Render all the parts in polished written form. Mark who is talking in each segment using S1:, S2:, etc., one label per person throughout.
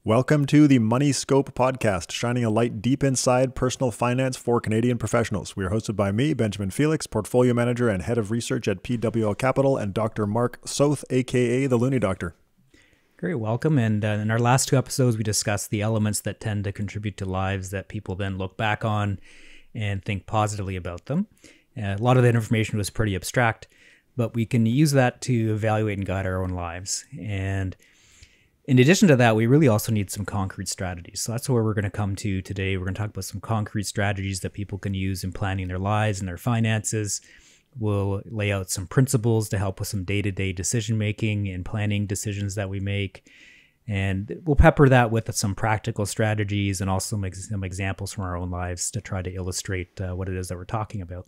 S1: Welcome to the Money Scope podcast, shining a light deep inside personal finance for Canadian professionals. We are hosted by me, Benjamin Felix, portfolio manager and head of research at PWL Capital, and Dr. Mark Soth, aka the Looney Doctor.
S2: Great, welcome. And in our last two episodes, we discussed the elements that tend to contribute to lives that people then look back on and think positively about them. A lot of that information was pretty abstract, but we can use that to evaluate and guide our own lives. And in addition to that, we really also need some concrete strategies. So that's where we're going to come to today. We're going to talk about some concrete strategies that people can use in planning their lives and their finances. We'll lay out some principles to help with some day-to-day decision-making and planning decisions that we make. And we'll pepper that with some practical strategies and also make some examples from our own lives to try to illustrate what it is that we're talking about.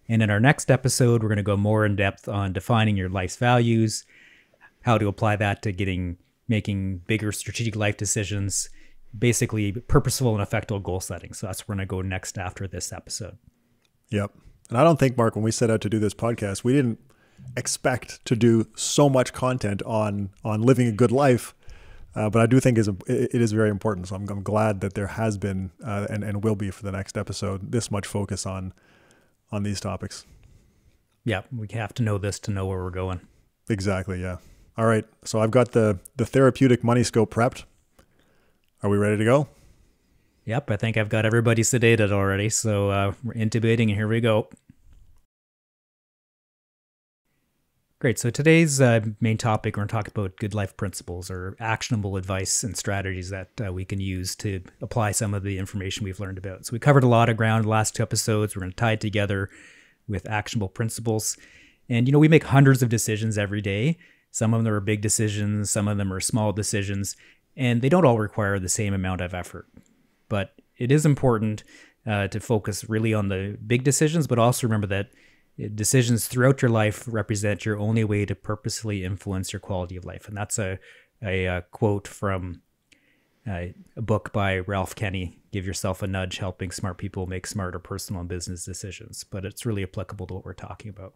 S2: And in our next episode, we're going to go more in depth on defining your life's values, how to apply that to making bigger strategic life decisions, basically purposeful and effective goal setting. So that's where we're going to go next after this episode.
S1: Yep. And I don't think, Mark, when we set out to do this podcast, we didn't expect to do so much content on living a good life. But I do think it is very important. So I'm glad that there has been and will be for the next episode this much focus on these topics.
S2: Yeah, we have to know this to know where we're going.
S1: Exactly, yeah. All right, so I've got the therapeutic money scope prepped. Are we ready to go?
S2: Yep, I think I've got everybody sedated already, so we're intubating and here we go. Great, so today's main topic, we're going to talk about good life principles or actionable advice and strategies that we can use to apply some of the information we've learned about. So we covered a lot of ground in the last two episodes. We're going to tie it together with actionable principles. And, we make hundreds of decisions every day. Some of them are big decisions, some of them are small decisions, and they don't all require the same amount of effort. But it is important to focus really on the big decisions, but also remember that decisions throughout your life represent your only way to purposely influence your quality of life. And that's a quote from a book by Ralph Kenney, Give Yourself a Nudge, Helping Smart People Make Smarter Personal and Business Decisions. But it's really applicable to what we're talking about.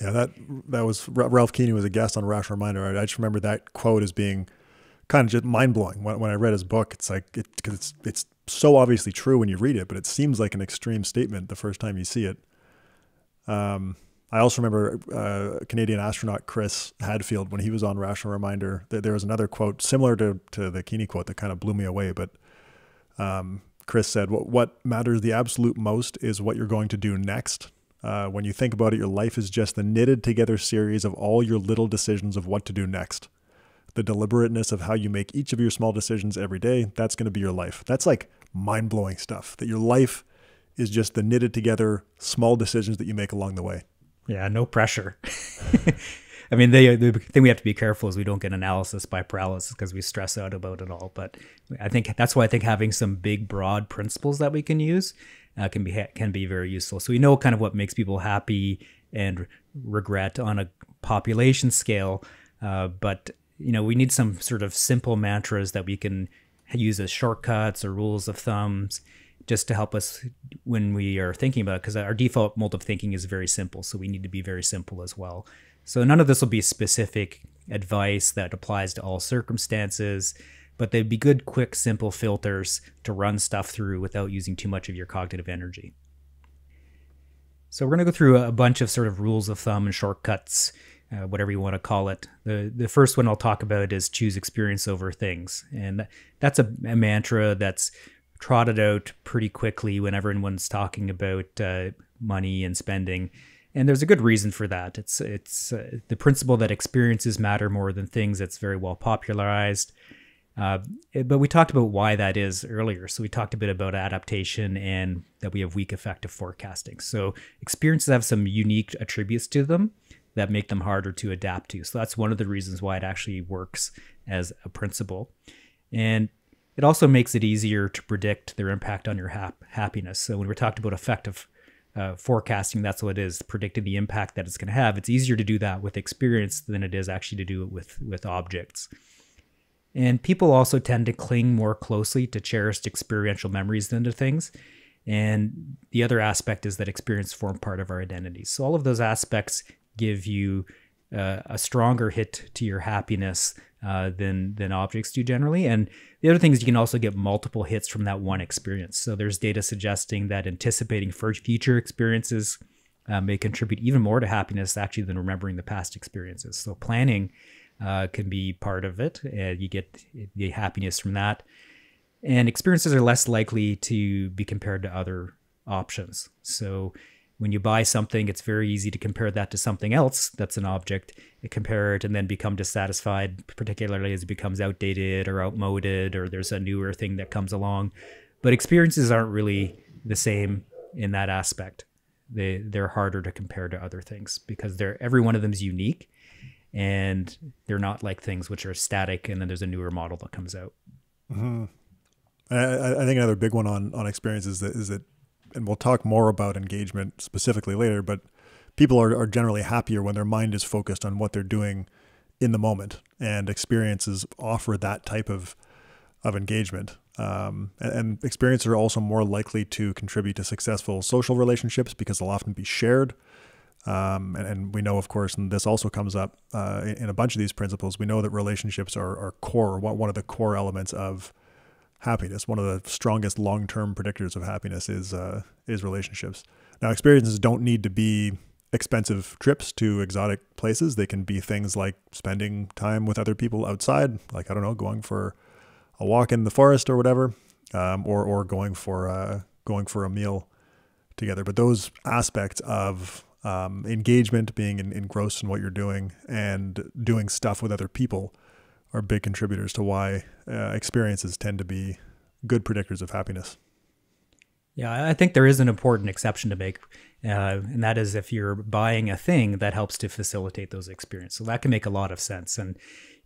S1: Yeah, that was Ralph Kenney was a guest on Rational Reminder. I just remember that quote as being kind of just mind-blowing. When I read his book, it's like, because it's so obviously true when you read it, but it seems like an extreme statement the first time you see it. I also remember Canadian astronaut Chris Hadfield, when he was on Rational Reminder, there was another quote similar to the Kenney quote that kind of blew me away. But Chris said, what matters the absolute most is what you're going to do next. When you think about it, your life is just the knitted together series of all your little decisions of what to do next. The deliberateness of how you make each of your small decisions every day, that's going to be your life. That's like mind-blowing stuff, that your life is just the knitted together small decisions that you make along the way.
S2: Yeah, no pressure. I mean, the thing we have to be careful is we don't get analysis by paralysis because we stress out about it all. But I think that's why I think having some big, broad principles that we can use can be very useful. So we know kind of what makes people happy and regret on a population scale, but we need some sort of simple mantras that we can use as shortcuts or rules of thumbs just to help us when we are thinking about it, because our default mode of thinking is very simple, so we need to be very simple as well. So none of this will be specific advice that applies to all circumstances, but they'd be good, quick, simple filters to run stuff through without using too much of your cognitive energy. So we're going to go through a bunch of sort of rules of thumb and shortcuts, whatever you want to call it. The first one I'll talk about is choose experience over things. And that's a mantra that's trotted out pretty quickly whenever anyone's talking about money and spending. And there's a good reason for that. It's the principle that experiences matter more than things that's very well popularized. But we talked about why that is earlier. So we talked a bit about adaptation and that we have weak effective forecasting. So experiences have some unique attributes to them that make them harder to adapt to. So that's one of the reasons why it actually works as a principle. And it also makes it easier to predict their impact on your happiness. So when we're talking about effective forecasting, that's what it is, predicting the impact that it's going to have. It's easier to do that with experience than it is actually to do it with objects. And people also tend to cling more closely to cherished experiential memories than to things. And the other aspect is that experience form part of our identity. So all of those aspects give you a stronger hit to your happiness than objects do generally. And the other thing is you can also get multiple hits from that one experience. So there's data suggesting that anticipating future experiences may contribute even more to happiness actually than remembering the past experiences. So planning can be part of it. You get the happiness from that. And experiences are less likely to be compared to other options. So when you buy something, it's very easy to compare that to something else that's an object, compare it and then become dissatisfied, particularly as it becomes outdated or outmoded, or there's a newer thing that comes along. But experiences aren't really the same in that aspect. They're harder to compare to other things because every one of them is unique, and they're not like things which are static and then there's a newer model that comes out.
S1: Mm-hmm. I think another big one on experiences is that, and we'll talk more about engagement specifically later, but people are generally happier when their mind is focused on what they're doing in the moment, and experiences offer that type of engagement. And experiences are also more likely to contribute to successful social relationships because they'll often be shared. And we know, of course, and this also comes up in a bunch of these principles, we know that relationships are core, one of the core elements of happiness. One of the strongest long-term predictors of happiness is relationships. Now, experiences don't need to be expensive trips to exotic places. They can be things like spending time with other people outside, like, I don't know, going for a walk in the forest or whatever, or going for a meal together. But those aspects of engagement, being engrossed in what you're doing, and doing stuff with other people are big contributors to why experiences tend to be good predictors of happiness.
S2: Yeah, I think there is an important exception to make, and that is if you're buying a thing that helps to facilitate those experiences. So that can make a lot of sense. And,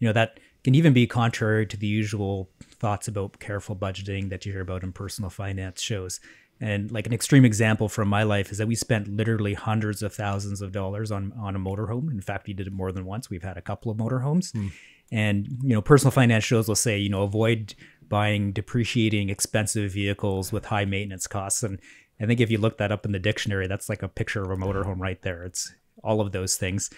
S2: that can even be contrary to the usual thoughts about careful budgeting that you hear about in personal finance shows. And like an extreme example from my life is that we spent literally hundreds of thousands of dollars on a motorhome. In fact, we did it more than once. We've had a couple of motorhomes. And, personal finance shows will say, avoid buying depreciating expensive vehicles with high maintenance costs. And I think if you look that up in the dictionary, that's like a picture of a motorhome right there. It's all of those things.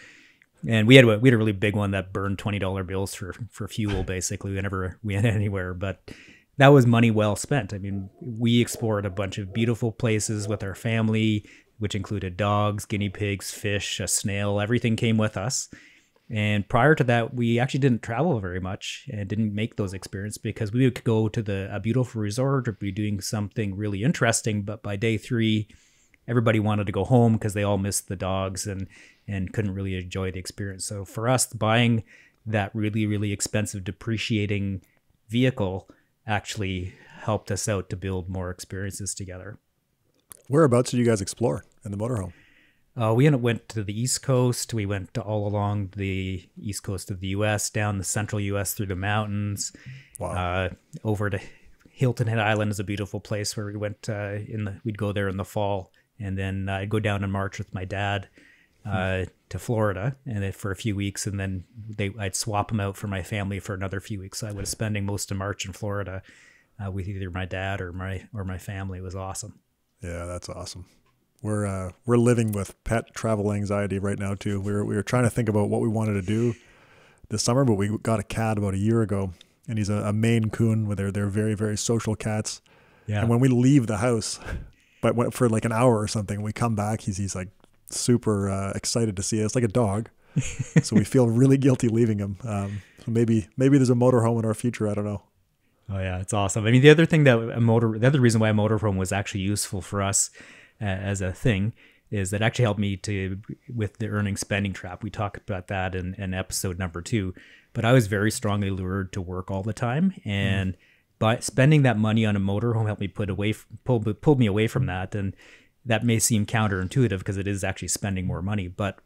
S2: And we had a really big one that burned $20 bills for fuel, basically, whenever we went anywhere. But that was money well spent. I mean, we explored a bunch of beautiful places with our family, which included dogs, guinea pigs, fish, a snail. Everything came with us. And prior to that, we actually didn't travel very much and didn't make those experiences because we would go to a beautiful resort or be doing something really interesting. But by day 3, everybody wanted to go home because they all missed the dogs and couldn't really enjoy the experience. So for us, buying that really, really expensive depreciating vehicle actually helped us out to build more experiences together.
S1: Whereabouts did you guys explore in the motorhome?
S2: We went to the East Coast. We went all along the East Coast of the U.S., down the central U.S. through the mountains.
S1: Wow.
S2: Over to Hilton Head Island is a beautiful place where we went we'd go there in the fall. And then I'd go down in March with my dad to Florida for a few weeks. And then I'd swap them out for my family for another few weeks. So I was spending most of March in Florida with either my dad or my family. It was awesome.
S1: Yeah, that's awesome. We're living with pet travel anxiety right now too. We were trying to think about what we wanted to do this summer, but we got a cat about a year ago, and he's a Maine Coon. They're very, very social cats. Yeah. And when we leave the house, but for like an hour or something, we come back, he's like super excited to see us, like a dog. So we feel really guilty leaving him. So maybe there's a motorhome in our future. I don't know.
S2: Oh yeah, it's awesome. I mean, the other reason why a motorhome was actually useful for us as a thing is that actually helped me with the earning spending trap. We talked about that in episode number 2, but I was very strongly lured to work all the time, and by spending that money on a motorhome helped me pulled me away from that. And that may seem counterintuitive because it is actually spending more money, but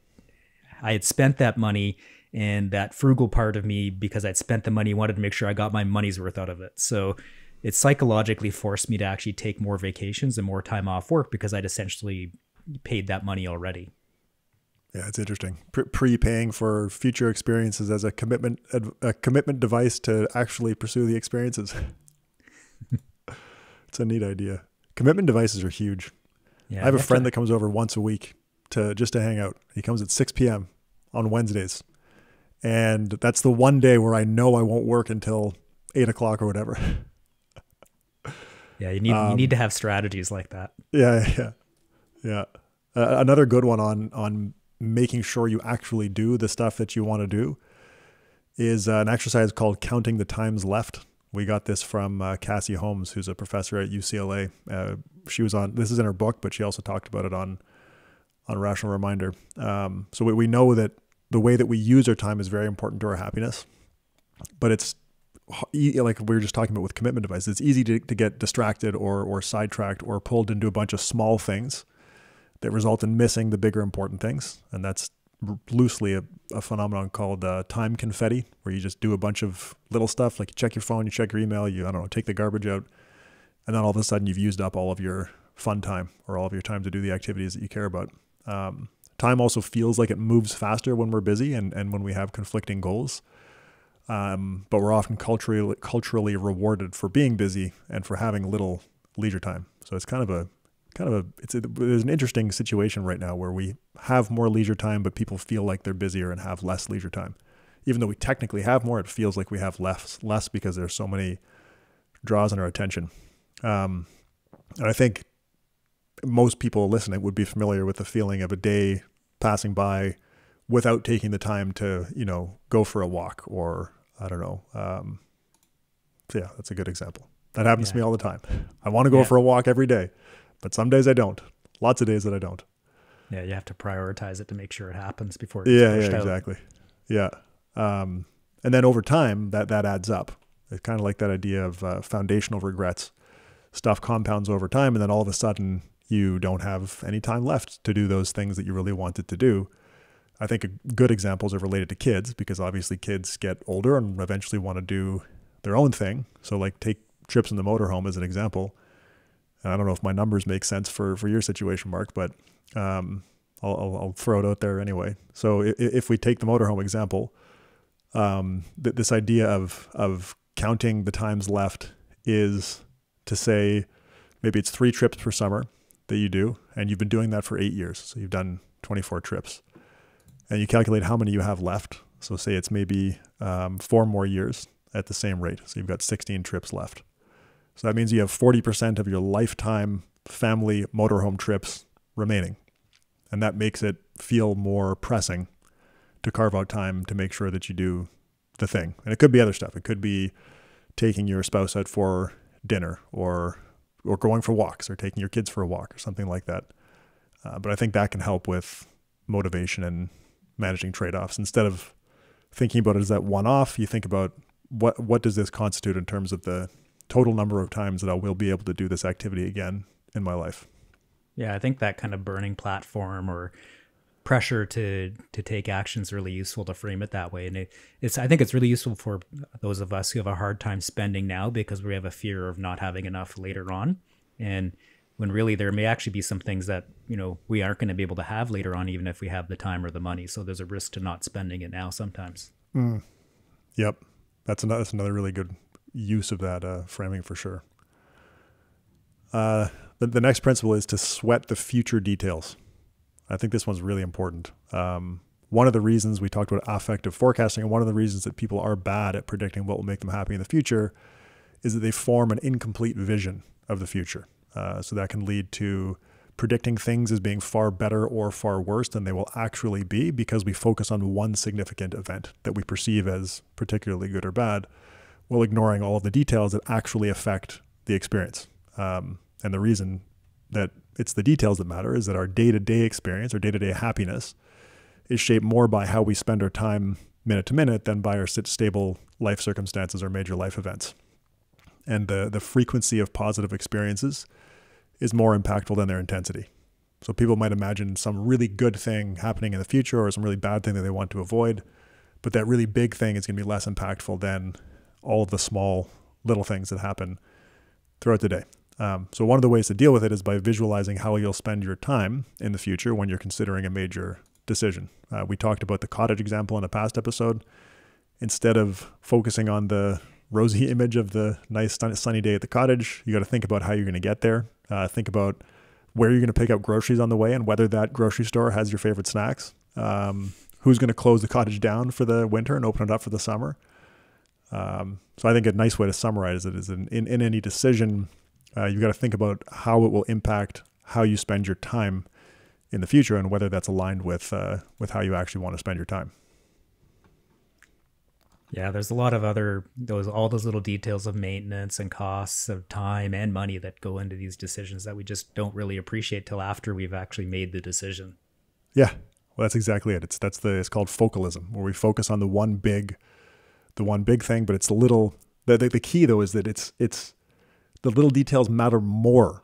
S2: I had spent that money, and that frugal part of me, because I'd spent the money, wanted to make sure I got my money's worth out of it. So it psychologically forced me to actually take more vacations and more time off work because I'd essentially paid that money already.
S1: Yeah, it's interesting. Prepaying for future experiences as a commitment device to actually pursue the experiences. It's a neat idea. Commitment devices are huge. Yeah, I have a friend that comes over once a week just to hang out. He comes at 6 p.m. on Wednesdays. And that's the one day where I know I won't work until 8 o'clock or whatever.
S2: Yeah, you need to have strategies like that.
S1: Yeah. Another good one on making sure you actually do the stuff that you want to do is an exercise called counting the times left. We got this from Cassie Holmes, who's a professor at UCLA. She was on, this is in her book, but she also talked about it on Rational Reminder. So we know that the way that we use our time is very important to our happiness, but it's like we were just talking about with commitment devices. It's easy to get distracted or sidetracked or pulled into a bunch of small things that result in missing the bigger important things. And that's loosely a phenomenon called time confetti, where you just do a bunch of little stuff, like you check your phone, you check your email, you, I don't know, take the garbage out, and then all of a sudden you've used up all of your fun time or all of your time to do the activities that you care about. Time also feels like it moves faster when we're busy and when we have conflicting goals. But we're often culturally rewarded for being busy and for having little leisure time. So it's there's an interesting situation right now where we have more leisure time, but people feel like they're busier and have less leisure time. Even though we technically have more, it feels like we have less because there's so many draws on our attention. And I think most people listening would be familiar with the feeling of a day passing by without taking the time to, go for a walk or, I don't know. So yeah, that's a good example. That happens to me all the time. I want to go for a walk every day, but some days I don't. Lots of days that I don't.
S2: Yeah, you have to prioritize it to make sure it happens before it gets pushed out.
S1: Exactly. Yeah. And then over time, that adds up. It's kind of like that idea of foundational regrets. Stuff compounds over time, and then all of a sudden, you don't have any time left to do those things that you really wanted to do. I think good examples are related to kids, because obviously kids get older and eventually want to do their own thing. So like take trips in the motorhome as an example. And I don't know if my numbers make sense for your situation, Mark, but I'll throw it out there anyway. So if we take the motorhome example, this idea of counting the times left is to say maybe it's 3 trips per summer that you do, and you've been doing that for 8 years. So you've done 24 trips. And you calculate how many you have left. So say it's maybe 4 more years at the same rate. So you've got 16 trips left. So that means you have 40% of your lifetime family motorhome trips remaining. And that makes it feel more pressing to carve out time to make sure that you do the thing. And it could be other stuff. It could be taking your spouse out for dinner or going for walks or taking your kids for a walk or something like that. But I think that can help with motivation and managing trade-offs. Instead of thinking about it as that one-off, you think about what does this constitute in terms of the total number of times that I will be able to do this activity again in my life.
S2: Yeah, I think that kind of burning platform or pressure to take action is really useful to frame it that way. And I think it's really useful for those of us who have a hard time spending now because we have a fear of not having enough later on. And when really there may actually be some things that, we aren't going to be able to have later on, even if we have the time or the money. So there's a risk to not spending it now sometimes.
S1: Yep. That's another really good use of that framing for sure. The next principle is to sweat the future details. I think this one's really important. One of the reasons we talked about affective forecasting, and one of the reasons that people are bad at predicting what will make them happy in the future, is that they form an incomplete vision of the future. So that can lead to predicting things as being far better or far worse than they will actually be, because we focus on one significant event that we perceive as particularly good or bad, while ignoring all of the details that actually affect the experience. And the reason that it's the details that matter is that our day-to-day experience, our day-to-day happiness, is shaped more by how we spend our time minute to minute than by our stable life circumstances or major life events. And the frequency of positive experiences is more impactful than their intensity. So people might imagine some really good thing happening in the future or some really bad thing that they want to avoid, but that really big thing is going to be less impactful than all of the small little things that happen throughout the day. So one of the ways to deal with it is by visualizing how you'll spend your time in the future when you're considering a major decision. We talked about the cottage example in a past episode. Instead of focusing on the rosy image of the nice sunny day at the cottage, you got to think about how you're going to get there. Think about where you're going to pick up groceries on the way and whether that grocery store has your favorite snacks. who's going to close the cottage down for the winter and open it up for the summer. So I think a nice way to summarize it is in any decision, you've got to think about how it will impact how you spend your time in the future and whether that's aligned with how you actually want to spend your time.
S2: Yeah, there's a lot of all those little details of maintenance and costs of time and money that go into these decisions that we just don't really appreciate till after we've actually made the decision.
S1: Yeah, well, that's exactly it. It's called focalism, where we focus on the one big thing, but it's the little. The key though is that it's the little details matter more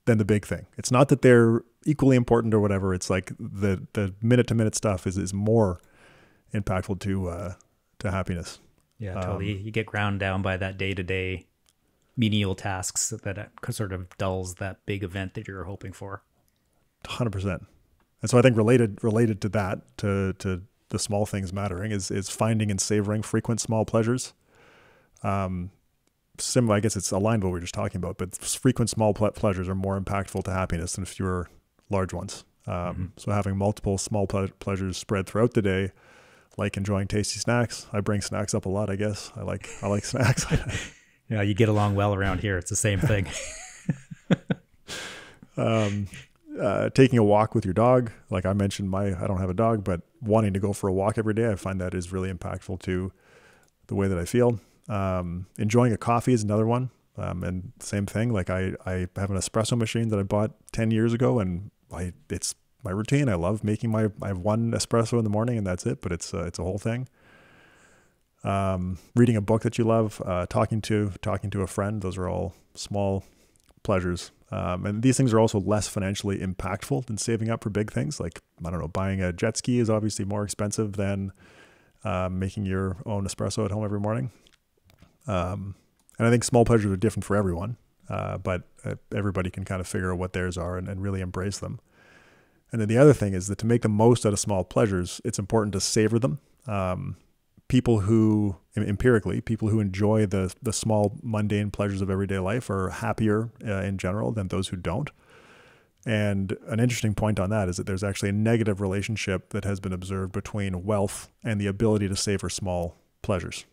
S1: than the big thing. It's not that they're equally important or whatever. It's like the minute to minute stuff is more impactful to happiness.
S2: Yeah, totally. You get ground down by that day-to-day menial tasks that sort of dulls that big event that you're hoping for.
S1: 100%. And so I think related to that, to the small things mattering is finding and savoring frequent small pleasures. Similar, I guess it's aligned with what we were just talking about, but frequent small pleasures are more impactful to happiness than fewer large ones. So having multiple small pleasures spread throughout the day, like enjoying tasty snacks. I bring snacks up a lot, I guess. I like snacks.
S2: Yeah, you get along well around here. It's the same thing.
S1: Taking a walk with your dog. Like I mentioned, I don't have a dog, but wanting to go for a walk every day, I find that is really impactful to the way that I feel. Enjoying a coffee is another one. And same thing. Like I have an espresso machine that I bought 10 years ago, and it's my routine. I love making I have one espresso in the morning and that's it, but it's a whole thing. Reading a book that you love, talking to a friend. Those are all small pleasures. And these things are also less financially impactful than saving up for big things. Like, I don't know, buying a jet ski is obviously more expensive than, making your own espresso at home every morning. And I think small pleasures are different for everyone. But everybody can kind of figure out what theirs are and really embrace them. And then the other thing is that to make the most out of small pleasures, it's important to savor them. People who enjoy the small mundane pleasures of everyday life are happier in general than those who don't. And an interesting point on that is that there's actually a negative relationship that has been observed between wealth and the ability to savor small pleasures.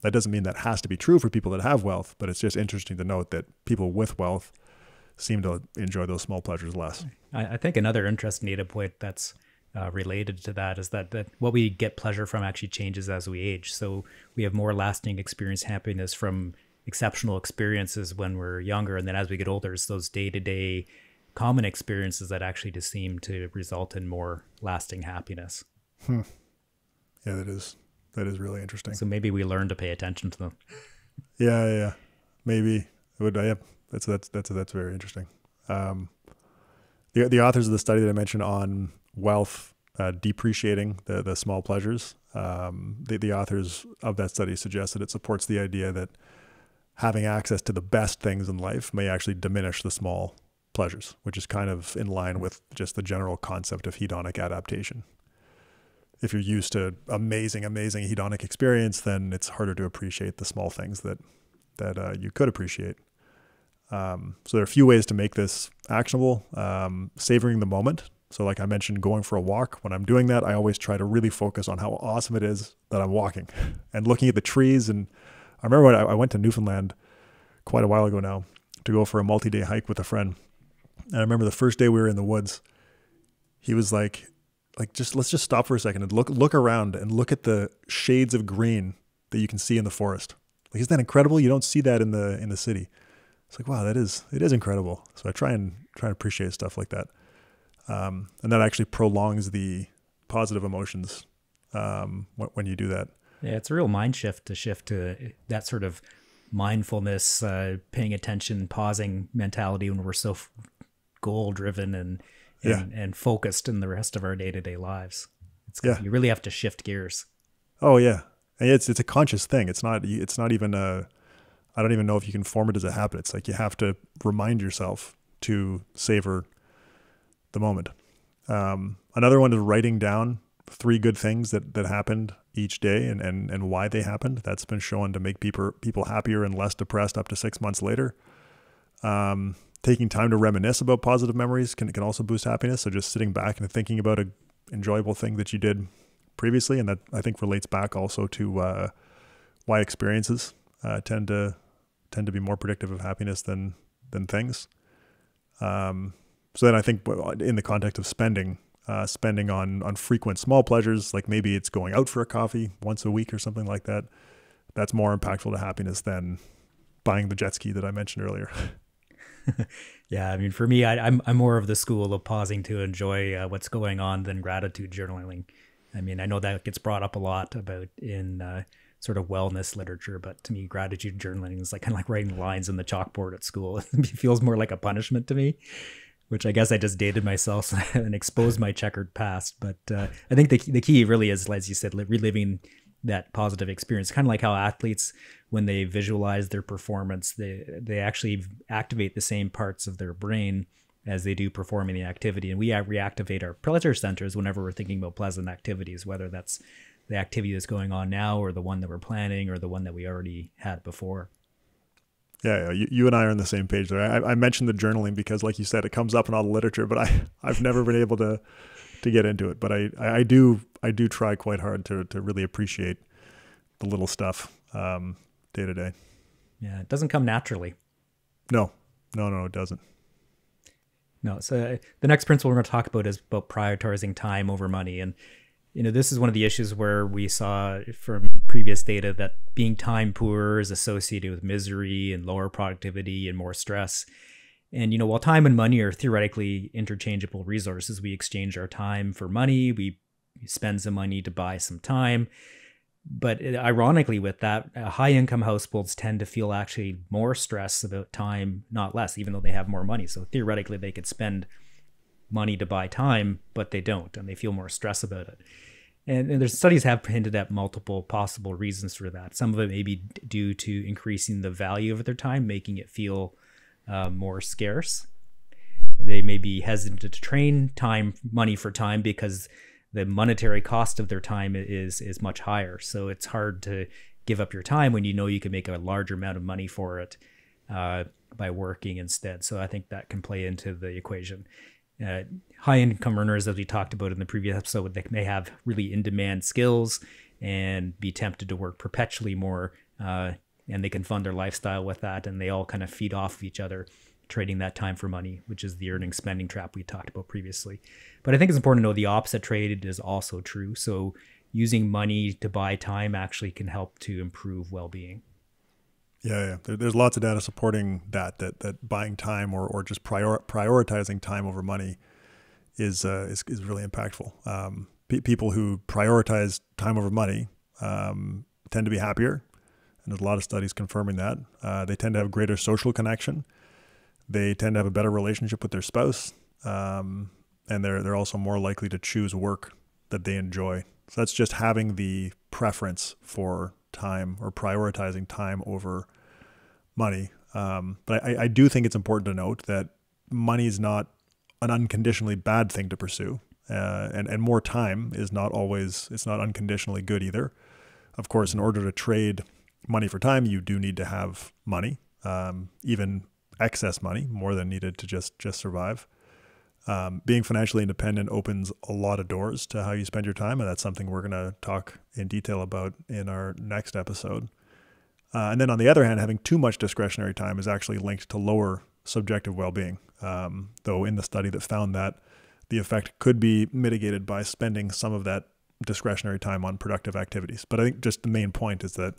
S1: That doesn't mean that has to be true for people that have wealth, but it's just interesting to note that people with wealth seem to enjoy those small pleasures less.
S2: I think another interesting data point that's related to that is that what we get pleasure from actually changes as we age. So we have more lasting experience happiness from exceptional experiences when we're younger. And then as we get older, it's those day-to-day common experiences that actually just seem to result in more lasting happiness.
S1: Yeah, that is really interesting.
S2: So maybe we learn to pay attention to them.
S1: Yeah. Maybe it would. Yeah, that's very interesting. The authors of the study that I mentioned on wealth depreciating the small pleasures, the authors of that study suggest that it supports the idea that having access to the best things in life may actually diminish the small pleasures, which is kind of in line with just the general concept of hedonic adaptation. If you're used to amazing hedonic experience, then it's harder to appreciate the small things that you could appreciate. So there are a few ways to make this actionable. Savoring the moment. So like I mentioned, going for a walk. When I'm doing that, I always try to really focus on how awesome it is that I'm walking and looking at the trees. And I remember when I went to Newfoundland quite a while ago now to go for a multi-day hike with a friend. And I remember the first day we were in the woods, he was like, let's just stop for a second and look around and look at the shades of green that you can see in the forest. Like, isn't that incredible? You don't see that in the city. It's like, wow, it is incredible. So I try and appreciate stuff like that. And that actually prolongs the positive emotions when you do that.
S2: Yeah, it's a real mind shift to that sort of mindfulness, paying attention, pausing mentality when we're so goal driven and focused in the rest of our day-to-day lives. You really have to shift gears.
S1: Oh yeah. And it's a conscious thing. It's not even I don't even know if you can form it as a habit. It's like you have to remind yourself to savor the moment. Another one is writing down 3 good things that happened each day and why they happened. That's been shown to make people happier and less depressed up to 6 months later. Taking time to reminisce about positive memories can also boost happiness. So just sitting back and thinking about an enjoyable thing that you did previously, and that I think relates back also to why experiences tend to be more predictive of happiness than things. So then I think in the context of spending on frequent small pleasures, like maybe it's going out for a coffee once a week or something like that, that's more impactful to happiness than buying the jet ski that I mentioned earlier.
S2: Yeah, I mean, for me, I'm more of the school of pausing to enjoy what's going on than gratitude journaling. I mean, I know that gets brought up a lot about in sort of wellness literature, but to me, gratitude journaling is like kind of like writing lines in the chalkboard at school. It feels more like a punishment to me, which I guess I just dated myself and exposed my checkered past. But I think the key really is, as you said, reliving that positive experience, kind of like how athletes, when they visualize their performance, they actually activate the same parts of their brain as they do performing the activity. And we reactivate our pleasure centers whenever we're thinking about pleasant activities, whether that's the activity that's going on now or the one that we're planning or the one that we already had before.
S1: Yeah, you and I are on the same page there. I mentioned the journaling because, like you said, it comes up in all the literature, but I've never been able to get into it. But I do try quite hard to really appreciate the little stuff day to day.
S2: Yeah, it doesn't come naturally.
S1: No, it doesn't.
S2: No. So the next principle we're going to talk about is about prioritizing time over money. And, this is one of the issues where we saw from previous data that being time poor is associated with misery and lower productivity and more stress. And, while time and money are theoretically interchangeable resources, we exchange our time for money. We spend some money to buy some time. But ironically, with that, high income households tend to feel actually more stress about time, not less, even though they have more money. So theoretically, they could spend money to buy time, but they don't, and they feel more stress about it. And there's studies have hinted at multiple possible reasons for that. Some of it may be due to increasing the value of their time, making it feel more scarce. They may be hesitant to train money for time because the monetary cost of their time is much higher. So it's hard to give up your time when you can make a larger amount of money for it by working instead. So I think that can play into the equation. High income earners, as we talked about in the previous episode, they may have really in-demand skills and be tempted to work perpetually more, and they can fund their lifestyle with that, and they all kind of feed off of each other, trading that time for money, which is the earning spending trap we talked about previously. But I think it's important to know the opposite trade is also true. So using money to buy time actually can help to improve well-being.
S1: Yeah. There's lots of data supporting that buying time or just prioritizing time over money is really impactful. People who prioritize time over money tend to be happier, and there's a lot of studies confirming that. They tend to have greater social connection. They tend to have a better relationship with their spouse, and they're also more likely to choose work that they enjoy. So that's just having the preference for time or prioritizing time over money. But I do think it's important to note that money is not an unconditionally bad thing to pursue, and more time is not always, it's not unconditionally good either. Of course, in order to trade money for time, you do need to have money, even excess money, more than needed to just survive. Being financially independent opens a lot of doors to how you spend your time, and that's something we're going to talk in detail about in our next episode. And then on the other hand, having too much discretionary time is actually linked to lower subjective well-being, though in the study that found that the effect could be mitigated by spending some of that discretionary time on productive activities. But I think just the main point is that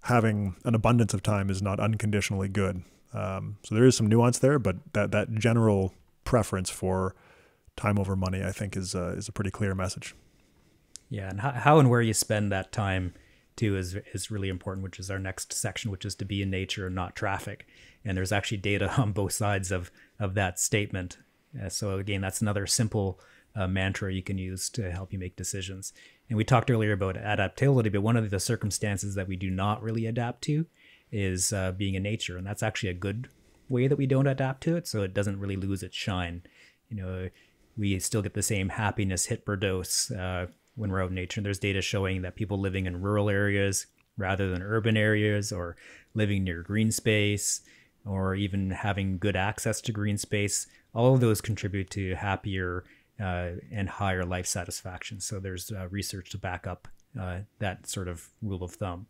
S1: having an abundance of time is not unconditionally good. So there is some nuance there, but that general preference for time over money, I think, is a pretty clear message.
S2: Yeah, and how and where you spend that time too is really important, which is our next section, which is to be in nature and not traffic. And there's actually data on both sides of that statement. So again, that's another simple mantra you can use to help you make decisions. And we talked earlier about adaptability, but one of the circumstances that we do not really adapt to is being in nature. And that's actually a good way that we don't adapt to it, so it doesn't really lose its shine. We still get the same happiness hit per dose when we're out in nature. And there's data showing that people living in rural areas rather than urban areas, or living near green space, or even having good access to green space, all of those contribute to happier and higher life satisfaction. So there's research to back up that sort of rule of thumb.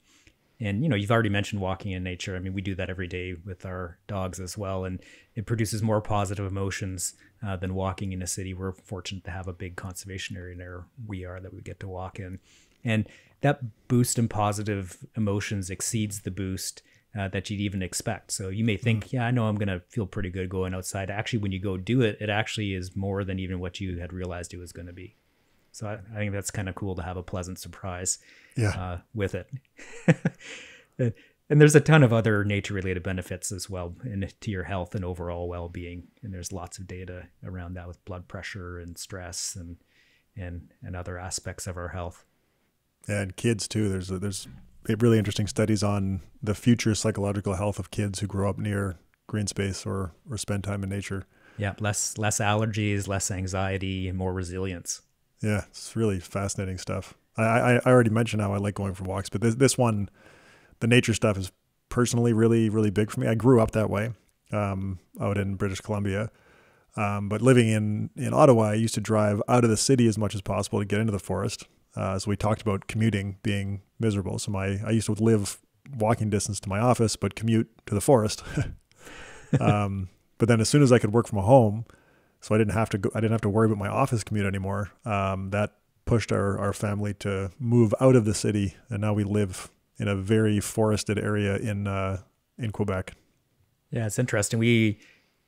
S2: And, you've already mentioned walking in nature. I mean, we do that every day with our dogs as well. And it produces more positive emotions than walking in a city. We're fortunate to have a big conservation area there that we get to walk in. And that boost in positive emotions exceeds the boost that you'd even expect. So you may think, yeah, I know I'm going to feel pretty good going outside. Actually, when you go do it, it actually is more than even what you had realized it was going to be. So I think that's kind of cool to have a pleasant surprise with it. And there's a ton of other nature-related benefits as well to your health and overall well-being. And there's lots of data around that with blood pressure and stress and other aspects of our health.
S1: Yeah, and kids too. There's really interesting studies on the future psychological health of kids who grow up near green space or spend time in nature.
S2: Yeah, less allergies, less anxiety, and more resilience.
S1: Yeah, it's really fascinating stuff. I already mentioned how I like going for walks, but this one, the nature stuff is personally really, really big for me. I grew up that way out in British Columbia. But living in Ottawa, I used to drive out of the city as much as possible to get into the forest. So we talked about commuting being miserable. So I used to live walking distance to my office, but commute to the forest. But then as soon as I could work from home, so I didn't have to worry about my office commute anymore. That pushed our family to move out of the city, and now we live in a very forested area in Quebec.
S2: Yeah, it's interesting. We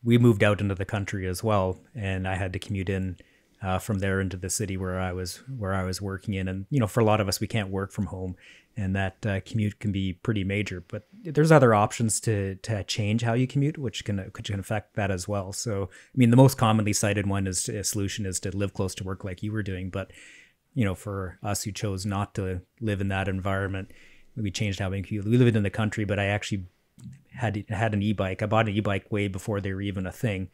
S2: moved out into the country as well, and I had to commute in from there into the city where I was working in. And for a lot of us, we can't work from home, and that commute can be pretty major. But there's other options to change how you commute, which can affect that as well. So, I mean, the most commonly cited solution is to live close to work, like you were doing. But for us who chose not to live in that environment, we changed how we commute. We lived in the country, but I actually had an e-bike. I bought an e-bike way before they were even a thing.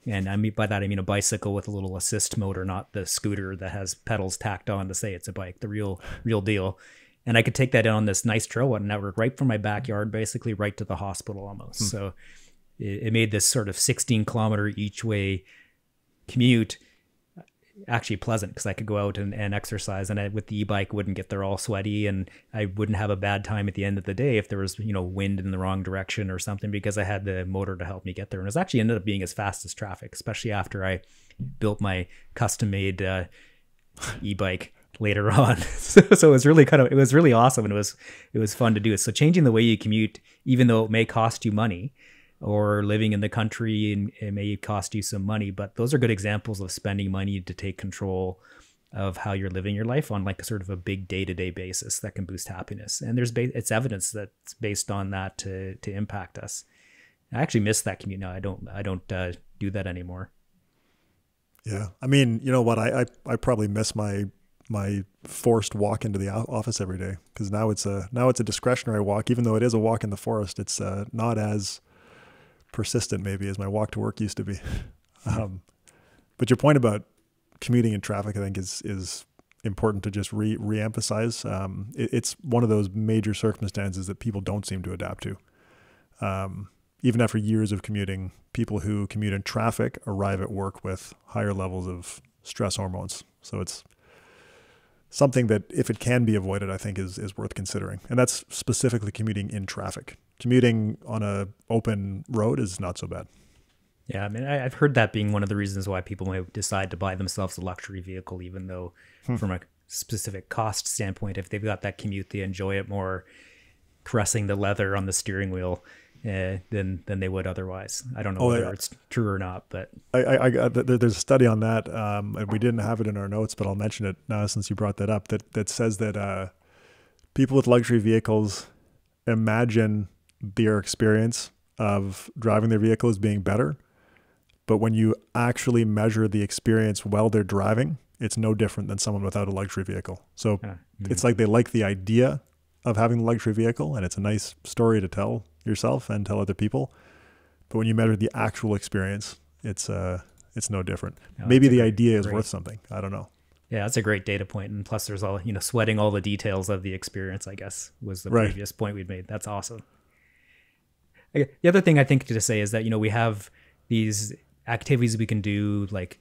S2: And by that I mean a bicycle with a little assist motor, not the scooter that has pedals tacked on to say it's a bike, the real deal. And I could take that on this nice trail network right from my backyard, basically right to the hospital almost. So it made this sort of 16-kilometer each way commute actually pleasant, because I could go out and exercise, and with the e-bike wouldn't get there all sweaty, and I wouldn't have a bad time at the end of the day if there was wind in the wrong direction or something, because I had the motor to help me get there. And it actually ended up being as fast as traffic, especially after I built my custom-made e-bike later on. So it was really awesome, and it was fun to do it. So changing the way you commute, even though it may cost you money, or living in the country, and it may cost you some money, but those are good examples of spending money to take control of how you're living your life on like a sort of a big day-to-day basis that can boost happiness. And it's evidence that's based on that to impact us. I actually miss that commute now. I don't do that anymore.
S1: Yeah. I mean, you know what? I probably miss my forced walk into the office every day, because now it's a discretionary walk, even though it is a walk in the forest. It's not as persistent maybe as my walk to work used to be. But your point about commuting in traffic, I think is important to just re-emphasize. It's one of those major circumstances that people don't seem to adapt to. Even after years of commuting, people who commute in traffic arrive at work with higher levels of stress hormones. So it's something that, if it can be avoided, I think is worth considering. And that's specifically commuting in traffic. Commuting on a open road is not so bad.
S2: Yeah, I mean, I've heard that being one of the reasons why people may decide to buy themselves a luxury vehicle, even though from a specific cost standpoint, if they've got that commute, they enjoy it more caressing the leather on the steering wheel than they would otherwise. I don't know whether it's true or not, but
S1: there's a study on that, and we didn't have it in our notes, but I'll mention it now since you brought that up, that says that people with luxury vehicles imagine their experience of driving their vehicle as being better, but when you actually measure the experience while they're driving, it's no different than someone without a luxury vehicle. So it's like they like the idea of having a luxury vehicle, and it's a nice story to tell yourself and tell other people. But when you measure the actual experience, it's no different. Maybe the idea is worth something. I don't know.
S2: Yeah, that's a great data point. And plus there's all, sweating all the details of the experience, I guess, was the previous point we'd made. That's awesome. The other thing I think to say is that, we have these activities we can do, like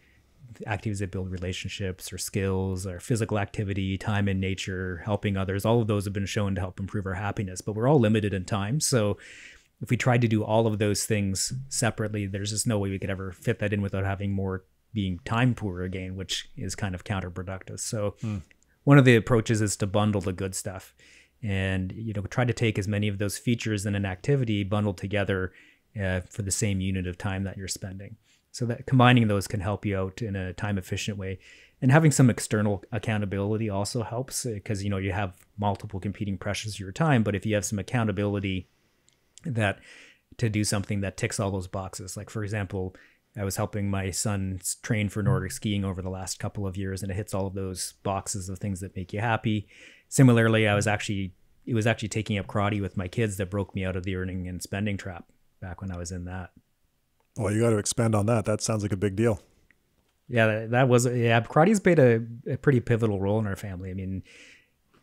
S2: activities that build relationships or skills or physical activity, time in nature, helping others. All of those have been shown to help improve our happiness, but we're all limited in time. So if we tried to do all of those things separately, there's just no way we could ever fit that in without having more being time poor again, which is kind of counterproductive. So one of the approaches is to bundle the good stuff and, try to take as many of those features in an activity bundled together for the same unit of time that you're spending. So that combining those can help you out in a time efficient way. And having some external accountability also helps because, you have multiple competing pressures of your time. But if you have some accountability that to do something that ticks all those boxes, like for example, I was helping my son train for Nordic skiing over the last couple of years, and it hits all of those boxes of things that make you happy. Similarly, it was actually taking up karate with my kids that broke me out of the earning and spending trap back when I was in that.
S1: Well, you got to expand on that. That sounds like a big deal.
S2: Yeah, karate's played a pretty pivotal role in our family. I mean,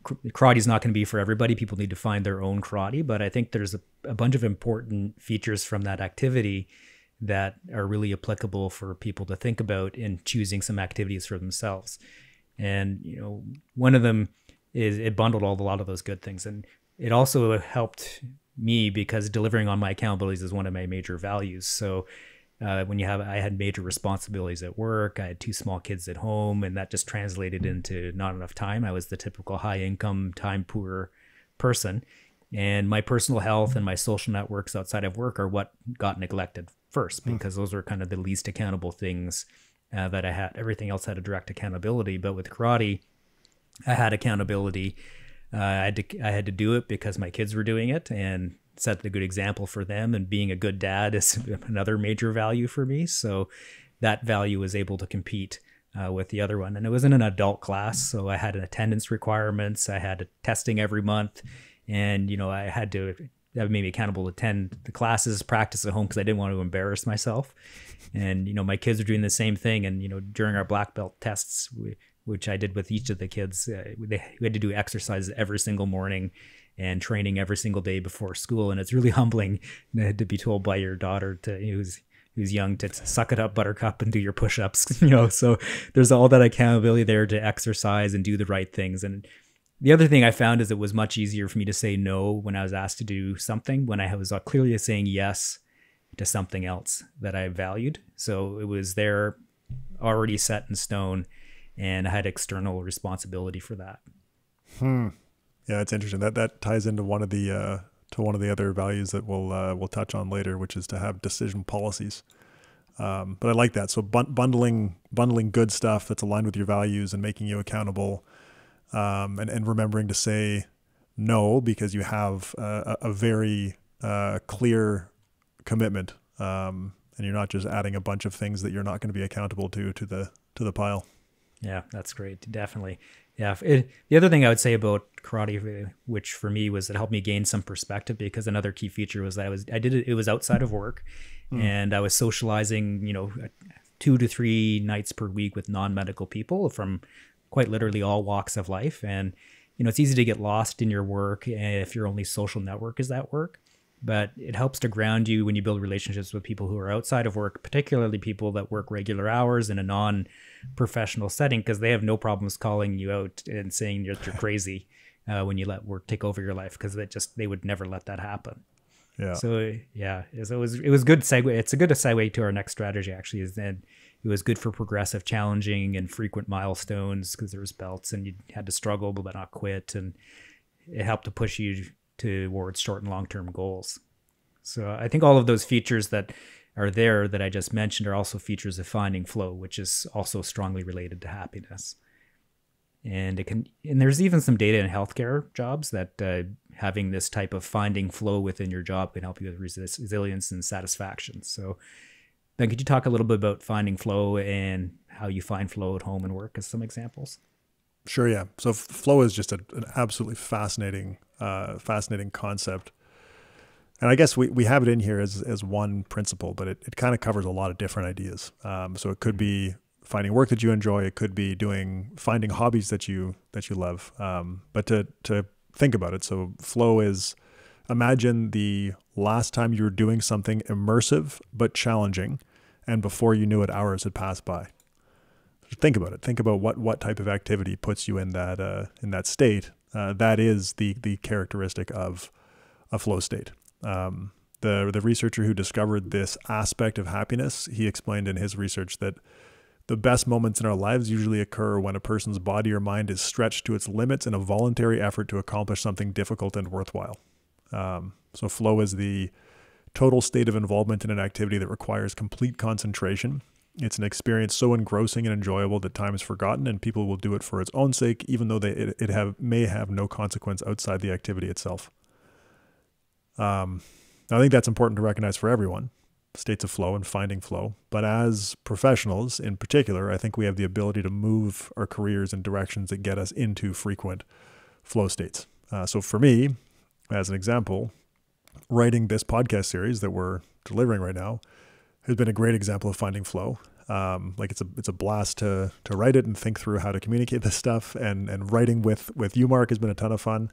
S2: karate's not going to be for everybody. People need to find their own karate, but I think there's a bunch of important features from that activity that are really applicable for people to think about in choosing some activities for themselves. And, one of them is it bundled a lot of those good things. And it also helped me because delivering on my accountabilities is one of my major values. So I had major responsibilities at work. I had 2 small kids at home, and that just translated into not enough time. I was the typical high income, time poor person. And my personal health and my social networks outside of work are what got neglected first, because those were kind of the least accountable things that I had. Everything else had a direct accountability, but with karate, I had accountability. I had to do it because my kids were doing it and set a good example for them. And being a good dad is another major value for me. So that value was able to compete with the other one. And it was in an adult class, so I had attendance requirements. I had testing every month. And, that made me accountable to attend the classes, practice at home because I didn't want to embarrass myself. And, my kids were doing the same thing. And, during our black belt tests, which I did with each of the kids, we had to do exercises every single morning and training every single day before school. And it's really humbling to be told by your daughter who's young to suck it up, buttercup, and do your push-ups, so there's all that accountability there to exercise and do the right things. And the other thing I found is it was much easier for me to say no when I was asked to do something, when I was clearly saying yes to something else that I valued. So it was there already set in stone, and I had external responsibility for that.
S1: Yeah, it's interesting. That ties into one of the other values that we'll touch on later, which is to have decision policies. But I like that. So bundling good stuff that's aligned with your values and making you accountable. And remembering to say no because you have a very clear commitment, and you're not just adding a bunch of things that you're not going to be accountable to the pile.
S2: Yeah, that's great. Definitely. Yeah. The other thing I would say about karate, which for me was it helped me gain some perspective, because another key feature was that it was outside of work, and I was socializing, 2 to 3 nights per week with non-medical people from quite literally all walks of life. And, it's easy to get lost in your work if your only social network is that work, but it helps to ground you when you build relationships with people who are outside of work, particularly people that work regular hours in a non-professional setting, because they have no problems calling you out and saying you're crazy when you let work take over your life, because they would never let that happen.
S1: Yeah.
S2: So yeah, it was good segue. It's a good segue to our next strategy, actually, is that it was good for progressive, challenging, and frequent milestones, because there was belts and you had to struggle but not quit, and it helped to push you towards short and long-term goals. So I think all of those features that are there that I just mentioned are also features of finding flow, which is also strongly related to happiness. And there's even some data in healthcare jobs that having this type of finding flow within your job can help you with resilience and satisfaction. So Ben, could you talk a little bit about finding flow and how you find flow at home and work as some examples?
S1: Sure, yeah. So flow is just an absolutely fascinating concept. And I guess we have it in here as one principle, but it kind of covers a lot of different ideas. So it could be finding work that you enjoy. It could be finding hobbies that you love. But to think about it, so flow is, imagine the last time you were doing something immersive but challenging, and before you knew it, hours had passed by. think about it. Think about what type of activity puts you in that state. That is the characteristic of a flow state. The researcher who discovered this aspect of happiness, he explained in his research that the best moments in our lives usually occur when a person's body or mind is stretched to its limits in a voluntary effort to accomplish something difficult and worthwhile. So flow is the total state of involvement in an activity that requires complete concentration. It's an experience so engrossing and enjoyable that time is forgotten, and people will do it for its own sake, even though may have no consequence outside the activity itself. I think that's important to recognize for everyone, states of flow and finding flow. But as professionals in particular, I think we have the ability to move our careers in directions that get us into frequent flow states. So for me, as an example, writing this podcast series that we're delivering right now has been a great example of finding flow. It's a blast to write it and think through how to communicate this stuff. And writing with you, Mark, has been a ton of fun.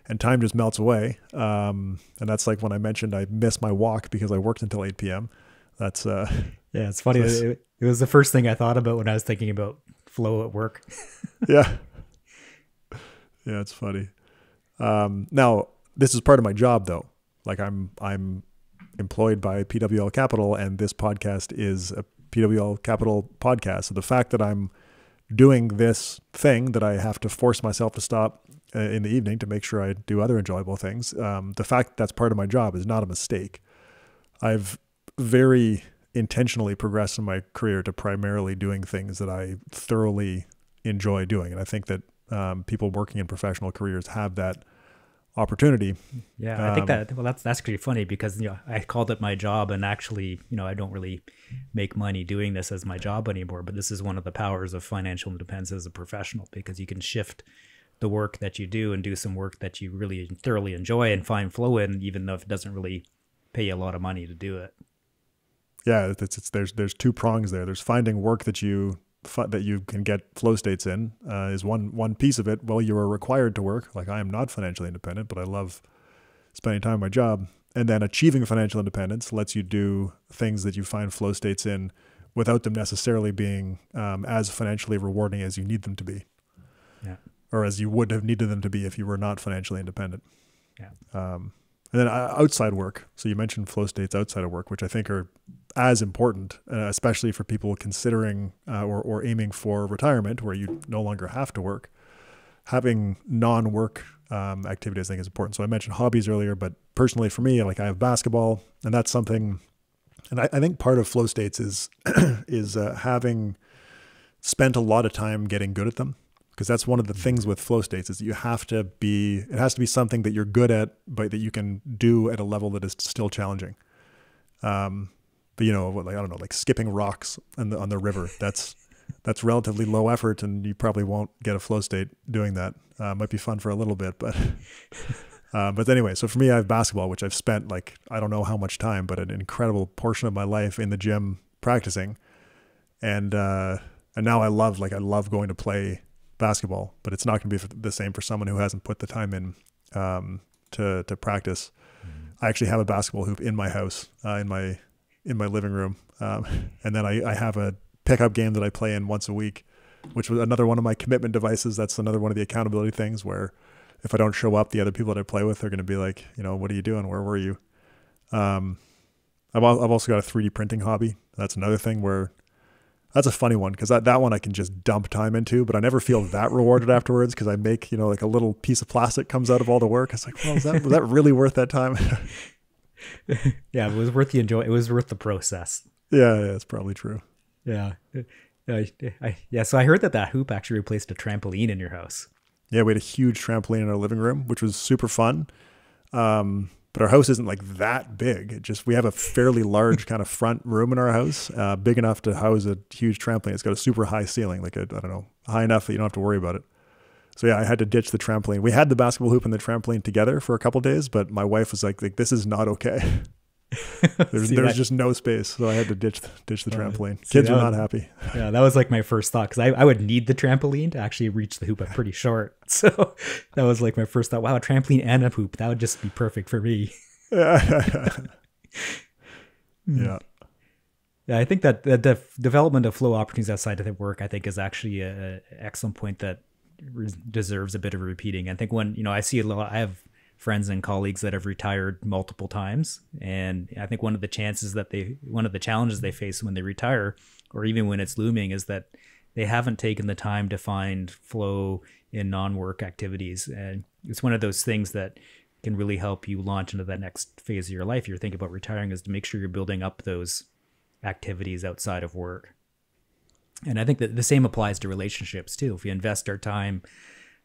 S1: And time just melts away. And that's like when I mentioned I missed my walk because I worked until 8 p.m. That's
S2: it's funny. It was the first thing I thought about when I was thinking about flow at work.
S1: Yeah, it's funny. Now this is part of my job though. Like I'm employed by PWL Capital, and this podcast is a PWL Capital podcast. So the fact that I'm doing this thing that I have to force myself to stop in the evening to make sure I do other enjoyable things, the fact that that's part of my job is not a mistake. I've very intentionally progressed in my career to primarily doing things that I thoroughly enjoy doing. And I think that people working in professional careers have that opportunity.
S2: Yeah, I think that's actually funny because I called it my job, and actually I don't really make money doing this as my job anymore. But this is one of the powers of financial independence as a professional, because you can shift the work that you do and do some work that you really thoroughly enjoy and find flow in, even though it doesn't really pay you a lot of money to do it.
S1: Yeah, there's two prongs there. There's finding work that you can get flow states in is one piece of it. Well, you are required to work. Like, I am not financially independent, but I love spending time on my job. And then achieving financial independence lets you do things that you find flow states in without them necessarily being as financially rewarding as you need them to be.
S2: Yeah.
S1: Or as you would have needed them to be if you were not financially independent.
S2: Yeah.
S1: And then outside work. So you mentioned flow states outside of work, which I think are as important, especially for people considering or aiming for retirement, where you no longer have to work. Having non-work activities, I think, is important. So I mentioned hobbies earlier, but personally for me, like, I have basketball, and that's something. And I think part of flow states is having spent a lot of time getting good at them. Because that's one of the things with flow states, is that it has to be something that you're good at, but that you can do at a level that is still challenging. But I don't know, like skipping rocks on the river, that's relatively low effort, and you probably won't get a flow state doing that. Might be fun for a little bit, but anyway, so for me, I have basketball, which I've spent, like, I don't know how much time, but an incredible portion of my life in the gym practicing. And now I love going to play basketball, but it's not going to be the same for someone who hasn't put the time in to practice. Mm-hmm. I actually have a basketball hoop in my house, in my living room, and then I have a pickup game that I play in once a week, which was another one of my commitment devices. That's another one of the accountability things, where if I don't show up, the other people that I play with are going to be like, what are you doing? Where were you? I've also got a 3D printing hobby. That's another thing where. That's a funny one, because that one I can just dump time into, but I never feel that rewarded afterwards, because I make, like, a little piece of plastic comes out of all the work. It's like, well, was that really worth that time?
S2: Yeah, it was worth it was worth the process.
S1: Yeah, it's probably true.
S2: Yeah. So I heard that hoop actually replaced a trampoline in your house.
S1: Yeah, we had a huge trampoline in our living room, which was super fun. But our house isn't like that big. We have a fairly large kind of front room in our house, big enough to house a huge trampoline. It's got a super high ceiling, high enough that you don't have to worry about it. So yeah, I had to ditch the trampoline. We had the basketball hoop and the trampoline together for a couple of days, but my wife was like, this is not okay. There's just no space, so I had to ditch the trampoline. Kids are not happy.
S2: Yeah, that was like my first thought, because I would need the trampoline to actually reach the hoop. I'm pretty short, so that was like my first thought. Wow, a trampoline and a hoop, that would just be perfect for me.
S1: Yeah.
S2: Yeah, I think that the development of flow opportunities outside of the work, I think, is actually an excellent point that deserves a bit of repeating. I think when, I see a lot, I have friends and colleagues that have retired multiple times. And I think one of the challenges they face when they retire, or even when it's looming, is that they haven't taken the time to find flow in non-work activities. And it's one of those things that can really help you launch into that next phase of your life. You're thinking about retiring, is to make sure you're building up those activities outside of work. And I think that the same applies to relationships too. If we invest our time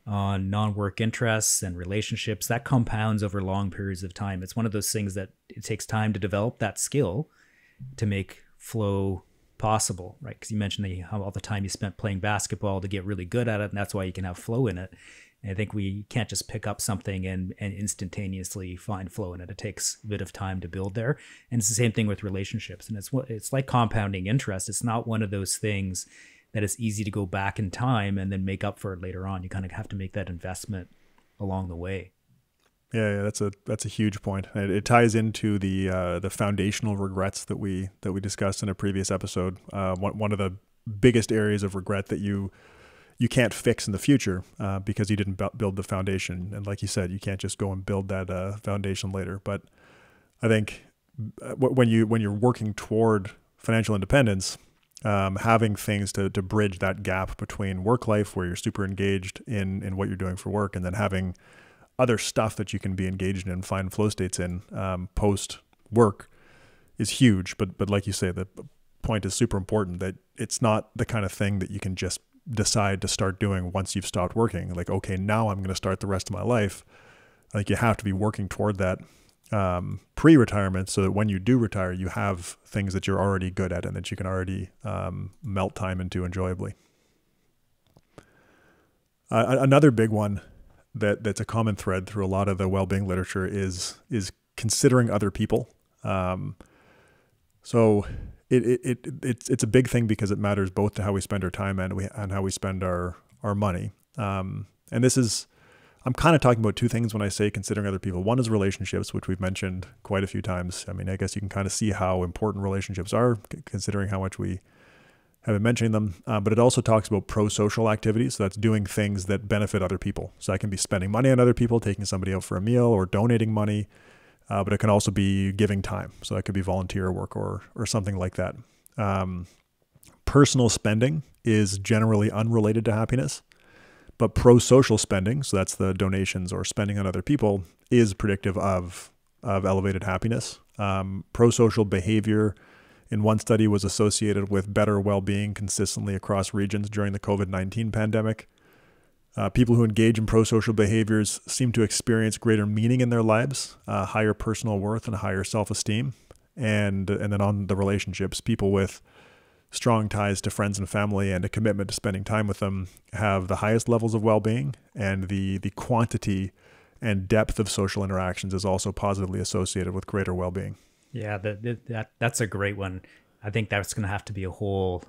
S2: on non-work interests and relationships, that compounds over long periods of time. It's one of those things that it takes time to develop that skill to make flow possible, right? Because you mentioned how all the time you spent playing basketball to get really good at it, and that's why you can have flow in it. And I think we can't just pick up something and instantaneously find flow in it. It takes a bit of time to build there. And it's the same thing with relationships. And it's like compounding interest. It's not one of those things that is easy to go back in time and then make up for it later on. You kind of have to make that investment along the way.
S1: Yeah, that's a huge point. It ties into the foundational regrets that we discussed in a previous episode. One of the biggest areas of regret that you can't fix in the future because you didn't build the foundation. And like you said, you can't just go and build that foundation later. But I think when you're working toward financial independence, having things to bridge that gap between work life, where you're super engaged in what you're doing for work, and then having other stuff that you can be engaged in and find flow states in post work, is huge. But like you say, the point is super important, that it's not the kind of thing that you can just decide to start doing once you've stopped working. Like, okay, now I'm going to start the rest of my life. Like, you have to be working toward that pre-retirement, so that when you do retire, you have things that you're already good at and that you can already melt time into enjoyably. Another big one that's a common thread through a lot of the well-being literature is considering other people. So it's a big thing because it matters both to how we spend our time and how we spend our money. And this is, I'm kind of talking about two things when I say considering other people. One is relationships, which we've mentioned quite a few times. I mean, I guess you can kind of see how important relationships are, considering how much we have been mentioning them. But it also talks about pro-social activities. So that's doing things that benefit other people. So that can be spending money on other people, taking somebody out for a meal, or donating money. But it can also be giving time. So that could be volunteer work or something like that. Personal spending is generally unrelated to happiness, but pro-social spending, so that's the donations or spending on other people, is predictive of elevated happiness. Pro-social behavior in one study was associated with better well-being consistently across regions during the COVID-19 pandemic. People who engage in pro-social behaviors seem to experience greater meaning in their lives, higher personal worth, and higher self-esteem. And then on the relationships, people with strong ties to friends and family and a commitment to spending time with them have the highest levels of well-being, and the quantity and depth of social interactions is also positively associated with greater well-being.
S2: Yeah, that's a great one. I think that's going to have to be a whole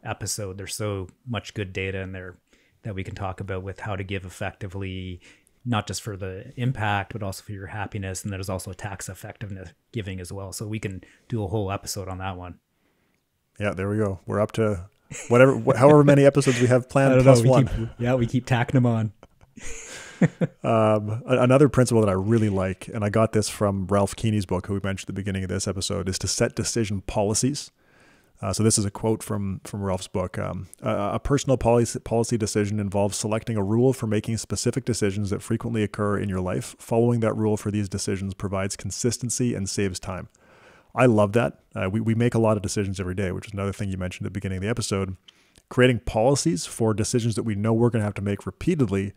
S2: episode. There's so much good data in there that we can talk about with how to give effectively, not just for the impact, but also for your happiness. And there's also tax effectiveness giving as well. So we can do a whole episode on that one.
S1: Yeah, there we go. We're up to however many episodes we have planned plus one.
S2: We keep tacking them on.
S1: Another principle that I really like, and I got this from Ralph Keeney's book, who we mentioned at the beginning of this episode, is to set decision policies. So this is a quote from Ralph's book. A personal policy decision involves selecting a rule for making specific decisions that frequently occur in your life. Following that rule for these decisions provides consistency and saves time. I love that. We make a lot of decisions every day, which is another thing you mentioned at the beginning of the episode. Creating policies for decisions that we know we're going to have to make repeatedly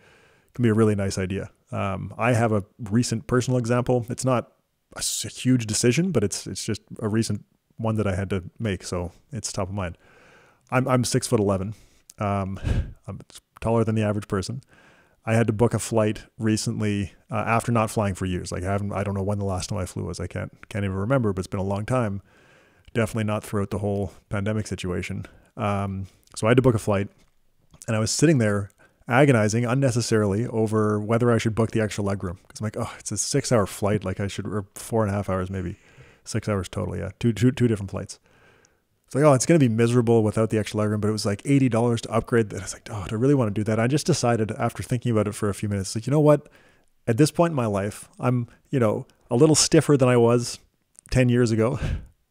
S1: can be a really nice idea. I have a recent personal example. It's not a huge decision, but it's just a recent one that I had to make, so it's top of mind. I'm 6'11". I'm taller than the average person. I had to book a flight recently after not flying for years. Like I don't know when the last time I flew was. I can't even remember, but it's been a long time. Definitely not throughout the whole pandemic situation. So I had to book a flight, and I was sitting there agonizing unnecessarily over whether I should book the extra legroom. Because I'm like, oh, it's a 6-hour flight. Like I should, or 4.5 hours maybe. 6 hours total, yeah. Two different flights. it's like, oh, it's going to be miserable without the extra legroom, but it was like $80 to upgrade. And I was like, oh, do I really want to do that? I just decided after thinking about it for a few minutes, like, you know what? At this point in my life, I'm, a little stiffer than I was 10 years ago,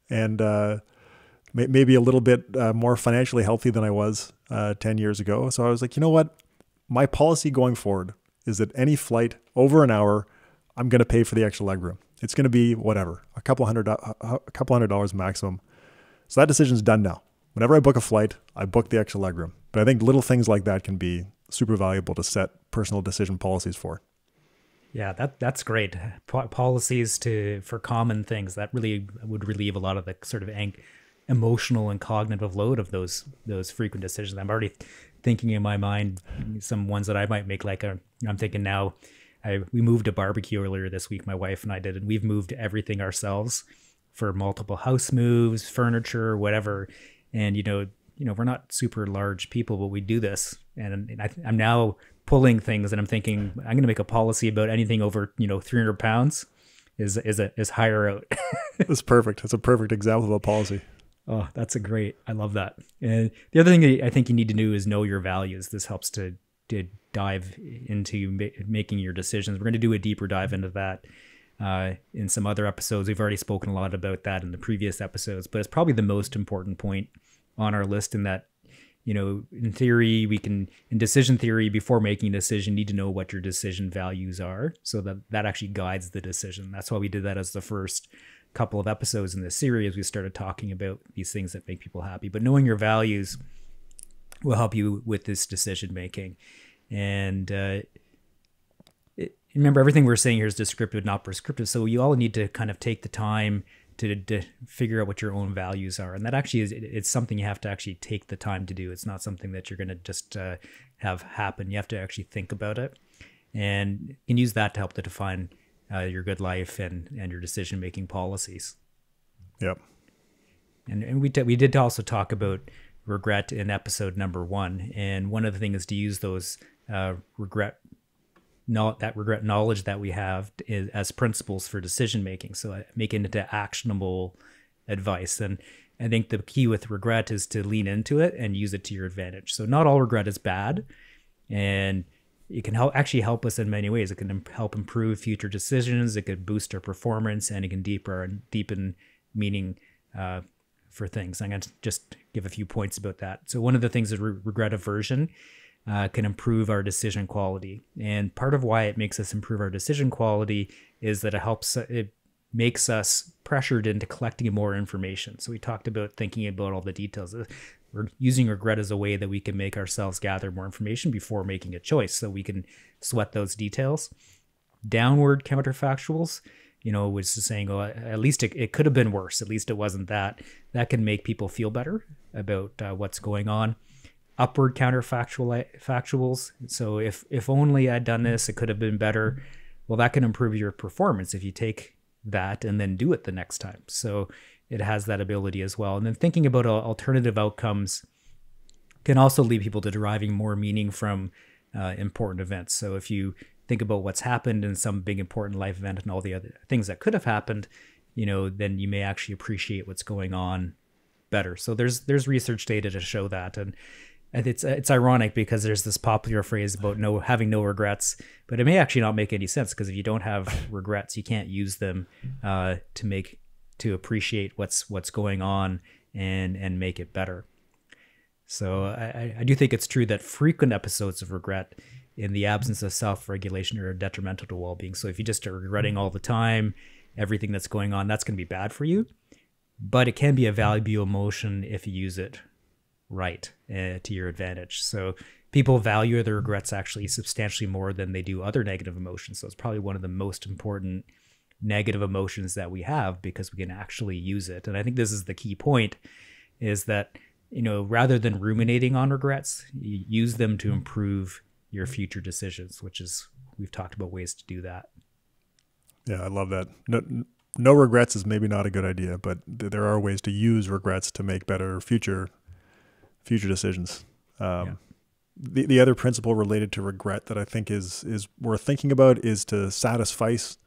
S1: and maybe a little bit more financially healthy than I was 10 years ago. So I was like, you know what? My policy going forward is that any flight over an hour, I'm going to pay for the extra legroom. It's going to be whatever, a couple hundred dollars maximum. So that decision's done now. Whenever I book a flight, I book the extra legroom. But I think little things like that can be super valuable to set personal decision policies for.
S2: Yeah, that's great. Policies for common things that really would relieve a lot of the sort of emotional and cognitive load of those frequent decisions. I'm already thinking in my mind some ones that I might make. Like I'm thinking now, we moved a barbecue earlier this week, my wife and I did, and we've moved everything ourselves for multiple house moves, furniture, whatever. And we're not super large people, but we do this. And I'm now pulling things, and I'm thinking I'm going to make a policy about anything over 300 pounds is higher out.
S1: That's perfect. That's a perfect example of a policy.
S2: Oh, that's I love that. And the other thing I think you need to do is know your values. This helps to dive into making your decisions. We're going to do a deeper dive into that in some other episodes. We've already spoken a lot about that in the previous episodes, but it's probably the most important point on our list, in that, in theory, in decision theory, before making a decision, you need to know what your decision values are, so that actually guides the decision. That's why we did that as the first couple of episodes in this series. We started talking about these things that make people happy, but knowing your values will help you with this decision making. And remember, everything we're saying here is descriptive, not prescriptive. So you all need to kind of take the time to figure out what your own values are. And that actually it's something you have to actually take the time to do. It's not something that you're going to just have happen. You have to actually think about it, and you can use that to help to define your good life and your decision-making policies.
S1: Yep.
S2: And we did also talk about regret in episode number 1. And one of the things is to use those regret knowledge that we have as principles for decision making. So make it into actionable advice. And I think the key with regret is to lean into it and use it to your advantage. So not all regret is bad, and it can actually help us in many ways. It can help improve future decisions. It could boost our performance, and it can deepen meaning for things. I'm going to just give a few points about that. So one of the things is regret aversion can improve our decision quality. And part of why it makes us improve our decision quality is that it makes us pressured into collecting more information. So we talked about thinking about all the details. We're using regret as a way that we can make ourselves gather more information before making a choice, so we can sweat those details. Downward counterfactuals, was saying, oh, at least it could have been worse. At least it wasn't that. That can make people feel better about what's going on. Upward counterfactuals. So if only I'd done this, it could have been better. Well, that can improve your performance if you take that and then do it the next time. So it has that ability as well. And then thinking about alternative outcomes can also lead people to deriving more meaning from important events. So if you think about what's happened in some big important life event and all the other things that could have happened, then you may actually appreciate what's going on better. So there's research data to show that. And it's ironic because there's this popular phrase about having no regrets, but it may actually not make any sense, because if you don't have regrets, you can't use them to appreciate what's going on and make it better. So I do think it's true that frequent episodes of regret in the absence of self-regulation are detrimental to well-being. So if you just are regretting all the time, everything that's going on, that's going to be bad for you. But it can be a valuable emotion if you use it right to your advantage. So people value their regrets actually substantially more than they do other negative emotions. So it's probably one of the most important negative emotions that we have, because we can actually use it. And I think this is the key point, is that, rather than ruminating on regrets, you use them to improve your future decisions, which is, we've talked about ways to do that.
S1: Yeah, I love that. No regrets is maybe not a good idea, but there are ways to use regrets to make better future decisions. The other principle related to regret that I think is worth thinking about is to satisfice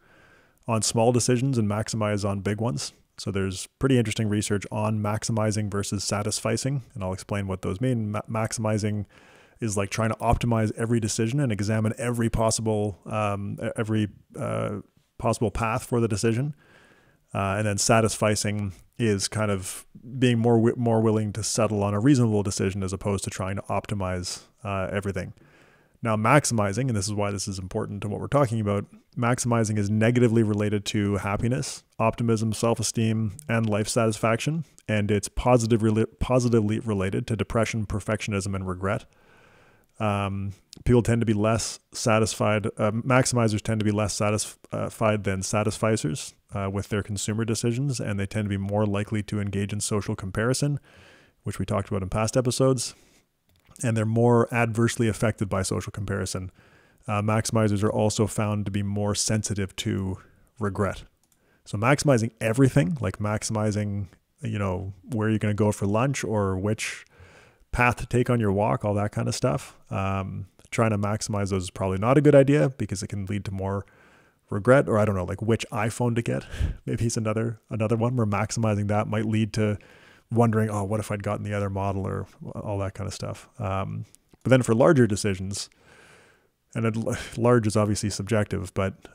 S1: on small decisions and maximize on big ones. So there's pretty interesting research on maximizing versus satisficing, and I'll explain what those mean. Maximizing is like trying to optimize every decision and examine every possible possible path for the decision. And then satisficing is kind of being more willing to settle on a reasonable decision as opposed to trying to optimize everything. Now, maximizing, and this is why this is important to what we're talking about, maximizing is negatively related to happiness, optimism, self-esteem, and life satisfaction, and it's positively related to depression, perfectionism, and regret. People tend to be less satisfied. Maximizers tend to be less satisfied than satisficers with their consumer decisions, and they tend to be more likely to engage in social comparison, which we talked about in past episodes. And they're more adversely affected by social comparison. Maximizers are also found to be more sensitive to regret. So maximizing everything, like maximizing, where you're going to go for lunch or which path to take on your walk, all that kind of stuff. Trying to maximize those is probably not a good idea because it can lead to more regret, or I don't know, like which iPhone to get. Maybe it's another one where maximizing that might lead to wondering, oh, what if I'd gotten the other model, or all that kind of stuff. But then for larger decisions, and large is obviously subjective, but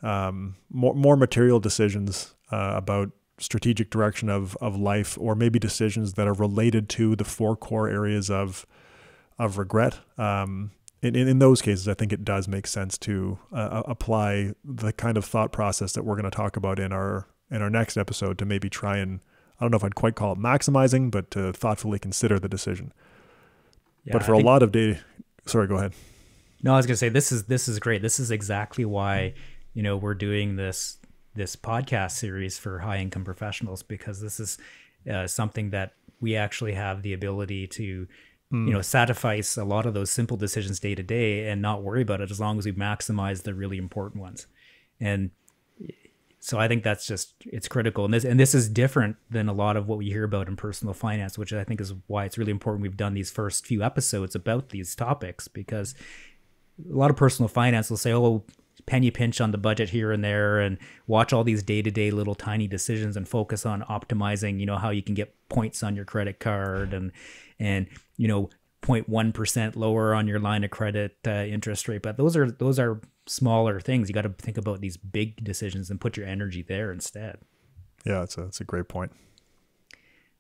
S1: more material decisions about strategic direction of life, or maybe decisions that are related to the 4 core areas of regret. In those cases, I think it does make sense to apply the kind of thought process that we're going to talk about in our next episode to maybe try and, I don't know if I'd quite call it maximizing, but to thoughtfully consider the decision. Yeah, but for a lot of data, sorry, go ahead.
S2: No, I was going to say, this is great. This is exactly why, we're doing this podcast series for high income professionals, because this is something that we actually have the ability to, satisfice a lot of those simple decisions day to day and not worry about it, as long as we maximize the really important ones. And so I think that's it's critical. And this is different than a lot of what we hear about in personal finance, which I think is why it's really important we've done these first few episodes about these topics, because a lot of personal finance will say, oh, penny pinch on the budget here and there, and watch all these day-to-day little tiny decisions and focus on optimizing, how you can get points on your credit card and 0.1% lower on your line of credit interest rate. But those are smaller things. You got to think about these big decisions and put your energy there instead.
S1: Yeah, it's a great point.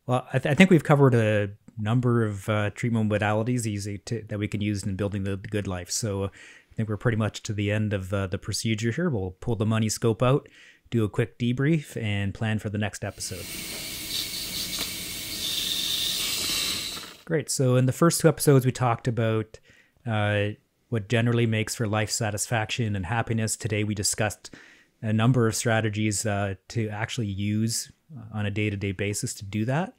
S2: Well, I think we've covered a number of treatment modalities that we can use in building the good life. So I think we're pretty much to the end of the procedure here. We'll pull the money scope out, do a quick debrief, and plan for the next episode. Great. So in the first 2 episodes, we talked about what generally makes for life satisfaction and happiness. Today, we discussed a number of strategies to actually use on a day-to-day basis to do that.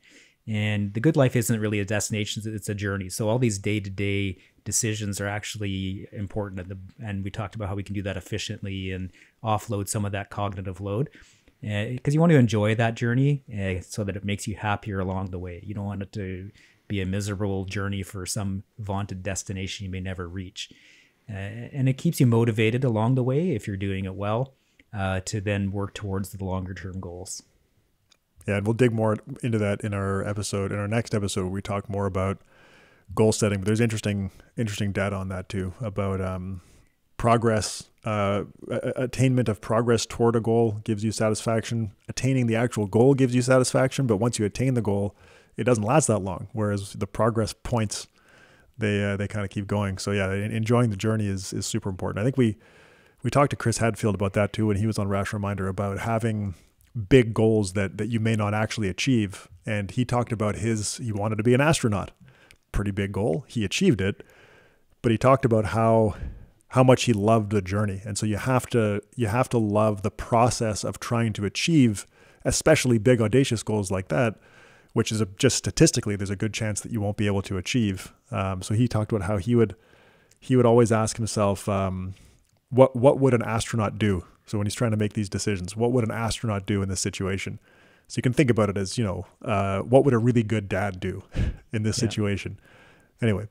S2: And the good life isn't really a destination, it's a journey. So all these day-to-day decisions are actually important. And we talked about how we can do that efficiently and offload some of that cognitive load. Because you want to enjoy that journey so that it makes you happier along the way. You don't want it to be a miserable journey for some vaunted destination you may never reach. And it keeps you motivated along the way, if you're doing it well, to then work towards the longer term goals.
S1: Yeah, and we'll dig more into that in our next episode, where we talk more about goal setting. But there's interesting data on that too, about progress, attainment of progress toward a goal gives you satisfaction. Attaining the actual goal gives you satisfaction, but once you attain the goal, it doesn't last that long. Whereas the progress points, they kind of keep going. So yeah, enjoying the journey is super important. I think we talked to Chris Hadfield about that too when he was on Rash Reminder, about having big goals that you may not actually achieve. And he talked about he wanted to be an astronaut. Pretty big goal. He achieved it, but he talked about how much he loved the journey. And so you have to love the process of trying to achieve, especially big audacious goals like that, which is just statistically, there's a good chance that you won't be able to achieve. So he talked about how he would always ask himself, what would an astronaut do? So when he's trying to make these decisions, what would an astronaut do in this situation? So you can think about it as, what would a really good dad do in this situation? Anyway,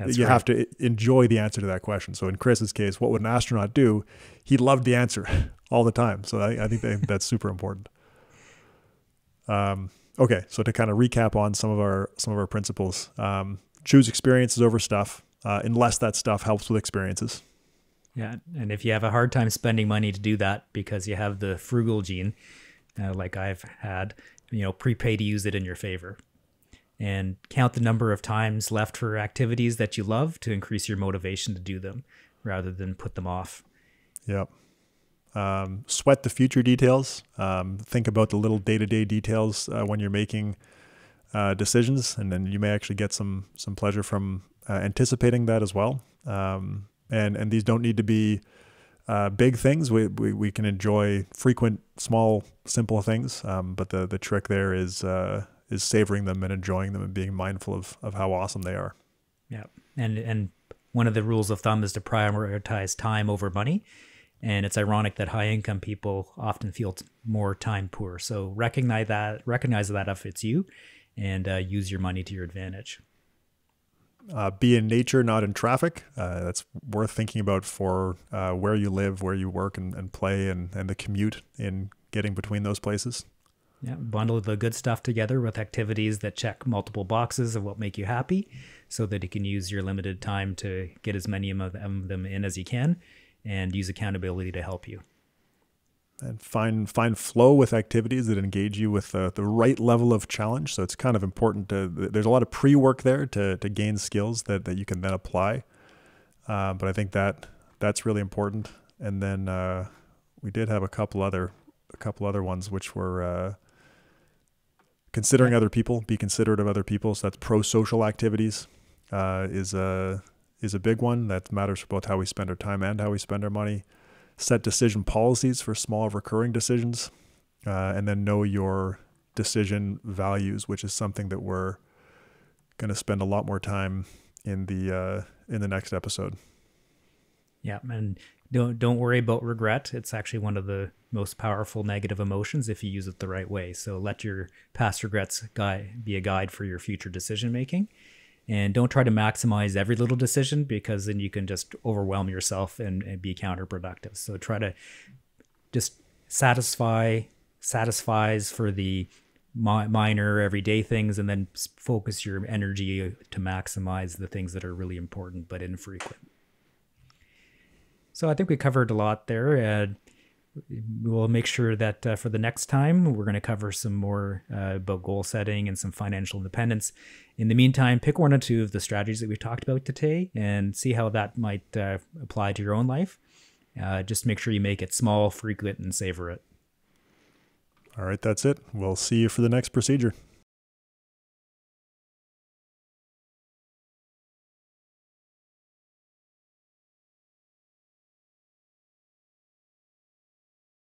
S1: you have to enjoy the answer to that question. So in Chris's case, what would an astronaut do? He loved the answer all the time. So I think that's super important. Okay, so to kind of recap on some of our principles, choose experiences over stuff, unless that stuff helps with experiences.
S2: Yeah, and if you have a hard time spending money to do that because you have the frugal gene, like I've had, prepay to use it in your favor. And count the number of times left for activities that you love to increase your motivation to do them rather than put them off.
S1: Yep. Sweat the future details. Think about the little day-to-day details when you're making decisions, and then you may actually get some pleasure from anticipating that as well. And these don't need to be big things. We can enjoy frequent, small, simple things. But the trick there is savoring them and enjoying them and being mindful of how awesome they are.
S2: Yeah. And one of the rules of thumb is to prioritize time over money. And it's ironic that high income people often feel more time poor. So recognize that if it's you, and use your money to your advantage.
S1: Be in nature, not in traffic. That's worth thinking about for where you live, where you work and play, and the commute in getting between those places.
S2: Yeah, bundle the good stuff together with activities that check multiple boxes of what make you happy, so that you can use your limited time to get as many of them in as you can, and use accountability to help you.
S1: And find flow with activities that engage you with the right level of challenge. So it's kind of important there's a lot of pre-work there to gain skills that you can then apply. But I think that's really important. And then we did have a couple other ones, which were considering other people, be considerate of other people. So that's pro-social activities is a big one that matters for both how we spend our time and how we spend our money. Set decision policies for small recurring decisions, and then know your decision values, which is something that we're going to spend a lot more time in the next episode.
S2: Yeah, and don't worry about regret. It's actually one of the most powerful negative emotions if you use it the right way. So let your past regrets be a guide for your future decision making. And don't try to maximize every little decision, because then you can just overwhelm yourself and be counterproductive. So try to just satisfies for the minor everyday things, and then focus your energy to maximize the things that are really important but infrequent. So I think we covered a lot there. We'll make sure that for the next time, we're going to cover some more about goal setting and some financial independence. In the meantime, pick one or two of the strategies that we've talked about today and see how that might apply to your own life. Just make sure you make it small, frequent, and savor it.
S1: All right, that's it. We'll see you for the next procedure.